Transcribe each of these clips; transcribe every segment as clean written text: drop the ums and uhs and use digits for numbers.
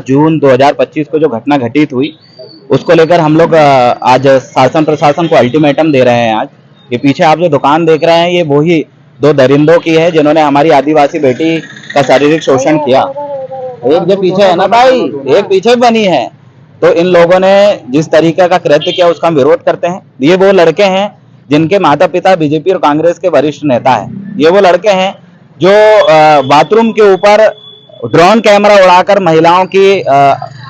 जून 2025 को जो घटना घटित हुई उसको लेकर हम लोग आज शासन प्रशासन को अल्टीमेटम दे रहे हैं। आज ये पीछे आप जो दुकान देख रहे हैं ये वही दो दरिंदों की है जिन्होंने हमारी आदिवासी बेटी का शारीरिक शोषण किया। एक जो पीछे है ना भाई, एक पीछे बनी है। तो इन लोगों ने जिस तरीके का कृत्य किया उसका हम विरोध करते हैं। ये वो लड़के हैं जिनके माता पिता बीजेपी और कांग्रेस के वरिष्ठ नेता हैं। ये वो लड़के हैं जो बाथरूम के ऊपर ड्रोन कैमरा उड़ाकर महिलाओं की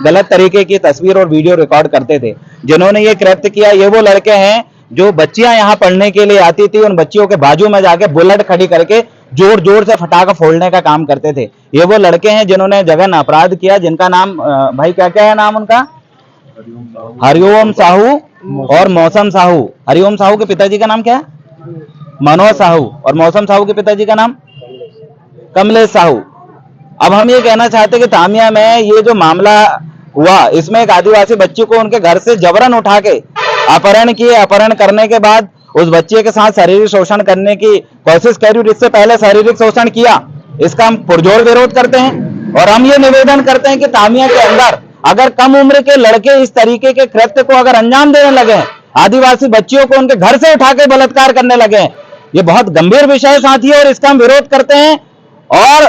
गलत तरीके की तस्वीर और वीडियो रिकॉर्ड करते थे। जिन्होंने ये कृत्य किया ये वो लड़के हैं जो बच्चियां यहाँ पढ़ने के लिए आती थी, उन बच्चियों के बाजू में जाके बुलेट खड़ी करके जोर जोर से फटाखा फोड़ने का काम करते थे। ये वो लड़के हैं जिन्होंने जघन्य अपराध किया, जिनका नाम भाई क्या क्या है नाम उनका? हरिओम साहू और मौसम साहू। हरिओम साहू के पिताजी का नाम क्या है? मनोज साहू। और मौसम साहू के पिताजी का नाम कमलेश साहू। अब हम ये कहना चाहते हैं कि तामिया में ये जो मामला हुआ इसमें एक आदिवासी बच्ची को उनके घर से जबरन उठा के अपहरण किए। अपहरण करने के बाद उस बच्चे के साथ शारीरिक शोषण करने की कोशिश करी और इससे पहले शारीरिक शोषण किया। इसका हम पुरजोर विरोध करते हैं और हम ये निवेदन करते हैं कि तामिया के अंदर अगर कम उम्र के लड़के इस तरीके के कृत्य को अगर अंजाम देने लगे हैं, आदिवासी बच्चियों को उनके घर से उठा के बलात्कार करने लगे हैं, ये बहुत गंभीर विषय साथी है और इसका हम विरोध करते हैं। और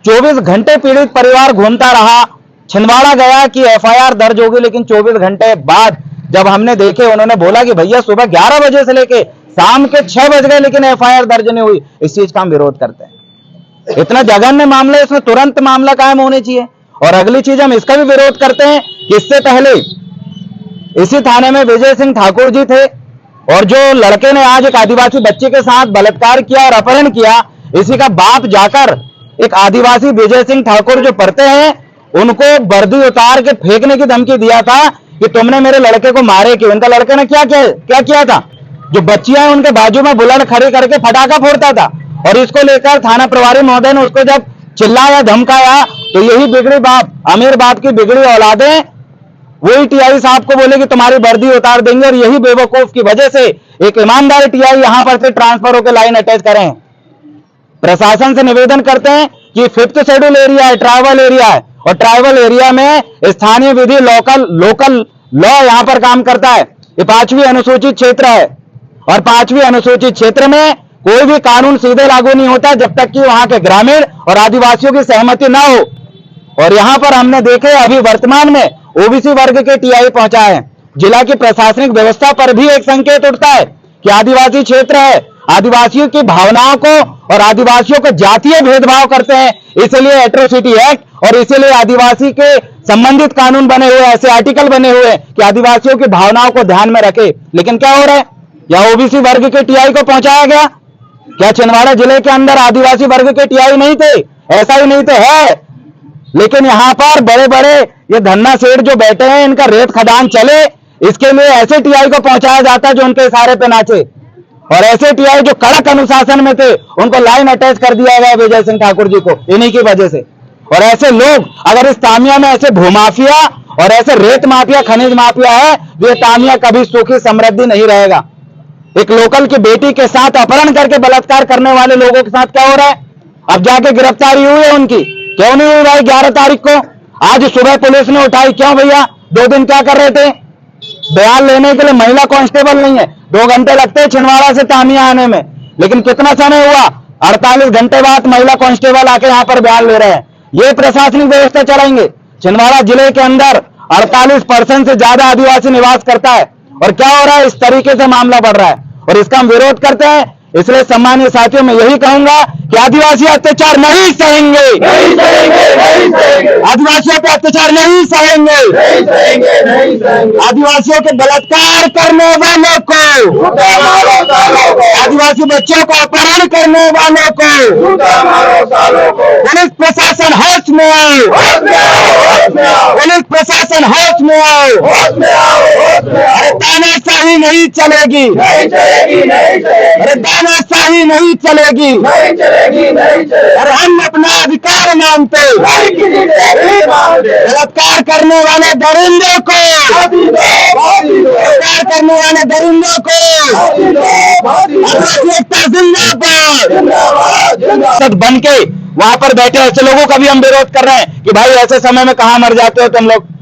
24 घंटे पीड़ित परिवार घूमता रहा। छिंदवाड़ा गया कि एफआईआर दर्ज होगी, लेकिन 24 घंटे बाद जब हमने देखे उन्होंने बोला कि भैया सुबह 11 बजे से लेके शाम के 6 बज गए लेकिन एफआईआर दर्ज नहीं हुई। इस चीज का हम विरोध करते हैं। इतना जघन्य मामला, इसमें तुरंत मामला कायम होने चाहिए। और अगली चीज हम इसका भी विरोध करते हैं कि इससे पहले इसी थाने में विजय सिंह ठाकुर जी थे और जो लड़के ने आज एक आदिवासी बच्चे के साथ बलात्कार किया और अपहरण किया, इसी का बाप जाकर एक आदिवासी विजय सिंह ठाकुर जो पढ़ते हैं उनको वर्दी उतार के फेंकने की धमकी दिया था कि तुमने मेरे लड़के को मारे क्यों। उनका लड़के ने क्या किया था? जो बच्चियां उनके बाजू में बुलेट खड़ी करके फटाखा फोड़ता था और इसको लेकर थाना प्रभारी महोदय ने उसको जब चिल्लाया धमकाया तो यही बिगड़ी बाप, अमीर बाप की बिगड़ी औलादें वही टीआई साहब को बोले कि तुम्हारी वर्दी उतार देंगे। और यही बेवकूफ की वजह से एक ईमानदार टीआई यहां पर से ट्रांसफर होकर लाइन अटैच करें। प्रशासन से निवेदन करते हैं कि 5th शेड्यूल एरिया है, ट्राइबल एरिया है और ट्राइबल एरिया में स्थानीय विधि लोकल लॉ यहां पर काम करता है। ये 5वीं अनुसूचित क्षेत्र है और 5वीं अनुसूचित क्षेत्र में कोई भी कानून सीधे लागू नहीं होता जब तक कि वहां के ग्रामीण और आदिवासियों की सहमति ना हो। और यहां पर हमने देखे अभी वर्तमान में ओबीसी वर्ग के टीआई पहुंचा है। जिला की प्रशासनिक व्यवस्था पर भी एक संकेत उठता है कि आदिवासी क्षेत्र है, आदिवासियों की भावनाओं को और आदिवासियों को जातीय भेदभाव करते हैं, इसलिए एट्रोसिटी एक्ट और इसीलिए आदिवासी के संबंधित कानून बने हुए, ऐसे आर्टिकल बने हुए कि आदिवासियों की भावनाओं को ध्यान में रखे। लेकिन क्या हो रहा है? या ओबीसी वर्ग के टीआई को पहुंचाया गया? क्या छिंदवाड़ा जिले के अंदर आदिवासी वर्ग के टीआई नहीं थे? ऐसा ही नहीं तो है। लेकिन यहां पर बड़े बड़े ये धन्ना सेठ जो बैठे हैं इनका रेत खदान चले, इसके लिए ऐसे टीआई को पहुंचाया जाता है जो उनके इशारे पे नाचे। और ऐसे टीआई जो कड़क अनुशासन में थे उनको लाइन अटैच कर दिया गया विजय सिंह ठाकुर जी को इन्हीं की वजह से। और ऐसे लोग अगर इस तामिया में ऐसे भूमाफिया और ऐसे रेत माफिया, खनिज माफिया है, तो ये तामिया कभी सुखी समृद्धि नहीं रहेगा। एक लोकल की बेटी के साथ अपहरण करके बलात्कार करने वाले लोगों के साथ क्या हो रहा है? अब जाके गिरफ्तारी हुई है उनकी, क्यों नहीं हुई भाई? 11 तारीख को आज सुबह पुलिस ने उठाई, क्यों भैया? 2 दिन क्या कर रहे थे? बयान लेने के लिए महिला कांस्टेबल नहीं है, 2 घंटे लगते हैं छिंदवाड़ा से तामिया आने में, लेकिन कितना समय हुआ? 48 घंटे बाद महिला कांस्टेबल आके यहाँ पर बयान ले रहे हैं। ये प्रशासनिक व्यवस्था चलाएंगे? छिंदवाड़ा जिले के अंदर 48% से ज्यादा आदिवासी निवास करता है और क्या हो रहा है? इस तरीके से मामला बढ़ रहा है और इसका हम विरोध करते हैं। इसलिए सम्मानीय साथियों मैं यही कहूंगा कि आदिवासी अत्याचार नहीं सहेंगे, आदिवासियों पे अत्याचार नहीं सहेंगे, आदिवासियों के बलात्कार करने वालों को, आदिवासी बच्चों को अपहरण करने वालों को पुलिस प्रशासन होश में आओ, पुलिस प्रशासन होश में आओ। अरे तानाशाही नहीं चलेगी, अरे तानाशाही कार्रवाई नहीं चलेगी, नहीं चलेगी, नहीं चलेगी। और हम अपना अधिकार मांगते, नहीं किसी से भी मांगते। बलात्कार करने वाले दरिंदों को, फांसी दो, फांसी दो, बलात्कार करने वाले दरिंदों को फांसी दो, फांसी दो। एकता जिंदाबाद। जिंदाबाद, जिंदाबाद। सद बन के वहां पर बैठे ऐसे लोगों का भी हम विरोध कर रहे हैं कि भाई ऐसे समय में कहां मर जाते हो तुम लोग।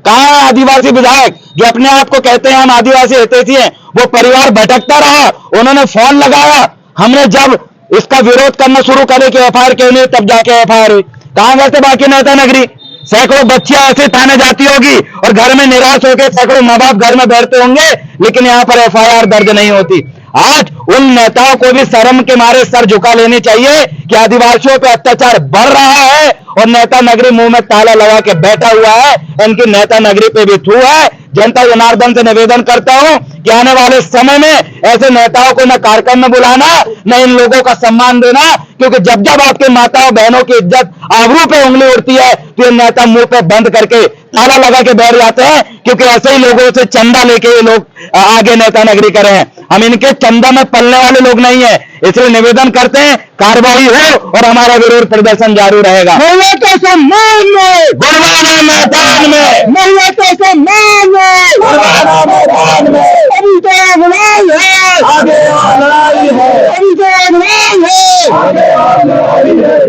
कहां है आदिवासी विधायक जो अपने आप को कहते हैं हम आदिवासी हितैषी हैं? वो परिवार भटकता रहा, उन्होंने फोन लगाया, हमने जब इसका विरोध करना शुरू करे कि एफआईआर क्यों नहीं, तब जाके एफआईआर हुई। कहां गए थे बाकी नेता नगरी? सैकड़ों बच्चियां ऐसे थाने जाती होगी और घर में निराश होकर सैकड़ों माँ बाप घर में बैठते होंगे, लेकिन यहाँ पर एफआईआर दर्ज नहीं होती। आज उन नेताओं को भी शर्म के मारे सर झुका लेनी चाहिए कि आदिवासियों पे अत्याचार बढ़ रहा है और नेता नगरी मुंह में ताला लगा के बैठा हुआ है। इनकी नेता नगरी पे भी थू है। जनता जनार्दन से निवेदन करता हूं कि आने वाले समय में ऐसे नेताओं को न कार्यक्रम में बुलाना, न इन लोगों का सम्मान देना, क्योंकि जब जब आपके माताओं बहनों की इज्जत आबरू पे उंगली उड़ती है तो ये नेता मुंह पे बंद करके ताला लगा के बैठ जाते हैं, क्योंकि ऐसे ही लोगों से चंदा लेके ये लोग आगे नेता नगरी करे हैं। हम इनके चंदा में पलने वाले लोग नहीं है, इसलिए निवेदन करते हैं कार्रवाई हो और हमारा विरोध प्रदर्शन जारी रहेगा। तो सम्मान में, गुरवाना मैदान में, महिला तो सम्मान में, गुरवाना मैदान में। अभी तो लड़ाई है, आगे और लड़ाई है। अभी तो लड़ाई है, आगे और लड़ाई है।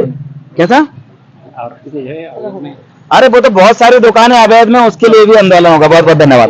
कैसा? अरे वो तो बहुत सारी दुकानें अवैध में, उसके लिए भी आंदोलन होगा। बहुत बहुत धन्यवाद।